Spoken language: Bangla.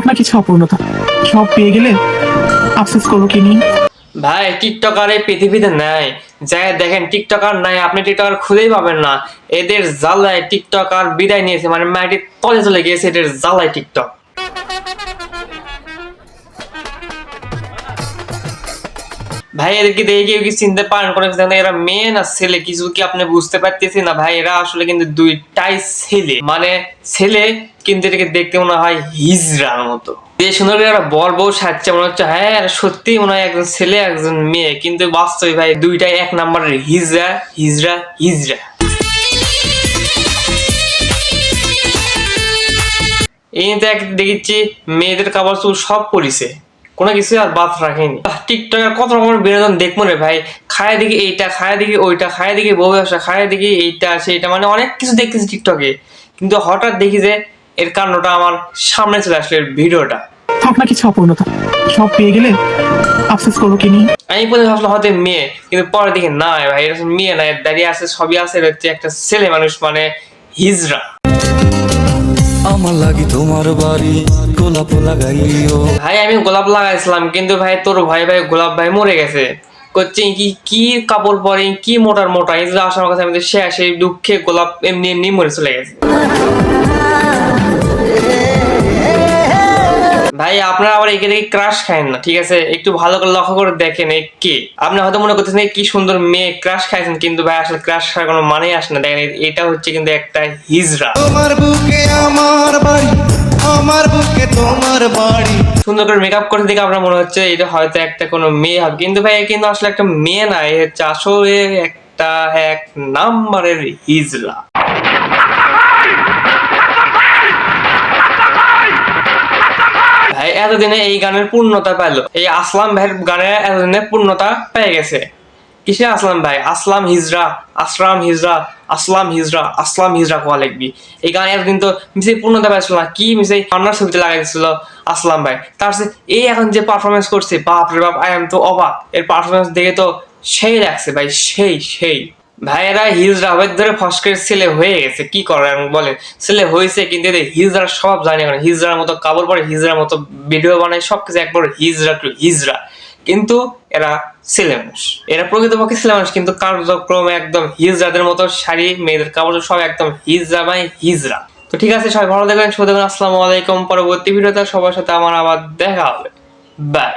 না কিছু অপূর্ণতা, সব পেয়ে গেলে আফসোস করবো কি নিয়ে। ভাই টিকটকার এই পৃথিবীতে নাই, যাই দেখেন টিকটকার নাই, আপনি টিকটকার খুঁজেই পাবেন না। এদের জ্বালায় টিকটকার বিদায় নিয়েছে, মানে মাটির তলে চলে গিয়েছে এদের জ্বালায় টিকটক। ভাই এদেরকে দেখে কেউ কি চিনতে পারেন কোনো কিছু? এরা মেয়ে না ছেলে কিছু কি আপনি বুঝতে পারতেছি না ভাই। এরা আসলে কিন্তু দুইটাই ছেলে, মানে ছেলে, কিন্তু এটাকে দেখতে মনে হয় হিজড়ার মতো। যে সুন্দর করে একটা বর বউ সাজছে, মনে হচ্ছে হ্যাঁ সত্যি মনে হয় একজন ছেলে একজন মেয়ে, কিন্তু বাস্তবে ভাই দুইটাই এক নম্বরের হিজড়া হিজড়া হিজড়া। এই তো এক দেখেছি মেয়েদের কাপড় চোপড় সব পরিছে, কোনো কিছু আর বাদ রাখেনি। টিকটকের কত রকমের বিনোদন দেখবো রে ভাই। খায় দেখি এইটা, খায় দেখি ওইটা, খায় দেখি বউ ব্যবসা, খায় দেখি এইটা সেইটা, মানে অনেক কিছু দেখতেছি টিকটকে। কিন্তু হঠাৎ দেখি যে এর কারণটা আমার সামনে চলে আসলো, এর ভিডিওটা। থাক না কিছু অপূর্ণতা, সব পেয়ে গেলে আফসোস করবো কি নিয়ে। আমি প্রথমে ভাবলাম হয়তো মেয়ে, কিন্তু পরে দেখি না ভাই এটা মেয়ে না, এর দাঁড়িয়ে আছে সবই আছে, এটা হচ্ছে একটা ছেলে মানুষ, মানে হিজড়া। আমার লাগি তোমার বাড়ি গোলাপ লাগাইও। ভাই আমি গোলাপ লাগাইছিলাম, কিন্তু ভাই তোর ভাই গোলাপ ভাই মরে গেছে। করছে কি কি কাপড় পরে কি মোটার মোটা, এই যে আসার কথা আমি শেষ, সেই দুঃখে গোলাপ এমনি এমনি মরে চলে গেছে। ভাই আপনারা আবার একে দেখে ক্রাশ খায়েন না, ঠিক আছে? একটু ভালো করে লক্ষ্য করে দেখেন কে। আপনি হয়তো মনে করতেছেন কি সুন্দর মেয়ে ক্রাশ খাইছেন, কিন্তু ভাই আসলে ক্রাশ খাওয়ার কোনো মানেই আসে না। দেখেন এটা হচ্ছে কিন্তু একটা হিজড়া। তোমার বুকে আমার বাড়ি, আমার বুকে তোমার বাড়ি। সুন্দর করে মেকআপ করতে দেখে আপনার মনে হচ্ছে এটা হয়তো একটা কোনো মেয়ে হবে, কিন্তু ভাই কিন্তু আসলে একটা মেয়ে না, এ হচ্ছে আসলে একটা এক নাম্বারের হিজড়া। ভাই এতদিনে এই গানের পূর্ণতা পেলো, এই আসলাম ভাইয়ের গানে এতদিনে পূর্ণতা পেয়ে গেছে। কিসে আসলাম ভাই? আসলাম হিজড়া, আসলাম হিজড়া, আসলাম হিজড়া, আসলাম হিজড়া কোয়া লিখবি। এই গানে এতদিন তো মিশে পূর্ণতা পাইছিল না, কি মিশে রান্নার ছবিতে লাগাই দিচ্ছিল আসলাম ভাই। তার এই এখন যে পারফরমেন্স করছে, বাপ রে বাপ, আই এম তো অবাক। এর পারফরমেন্স দেখে তো সেই লাগছে ভাই, সেই সেই। ভাইয়েরা হিজড়া হয়ে ধরে ফসকের ছেলে হয়ে গেছে, কি করেন বলেন? ছেলে হয়েছে, কিন্তু এদের হিজড়ার সব জানি না, হিজড়ার মতো কাপড় পরে, হিজড়ার মতো ভিডিও বানায়, সবকিছু একবার হিজড়া টু হিজড়া। কিন্তু এরা ছেলে মানুষ, এরা প্রকৃতপক্ষে ছেলে মানুষ, কিন্তু কার্যক্রমে একদম হিজড়াদের মতো, শাড়ি মেয়েদের কাপড় সব একদম হিজড়া বাই হিজড়া। তো ঠিক আছে, সবাই ভালো থাকবেন, সুস্থ থাকবেন, আসসালামু আলাইকুম। পরবর্তী ভিডিওতে সবার সাথে আমার আবার দেখা হবে, বাই।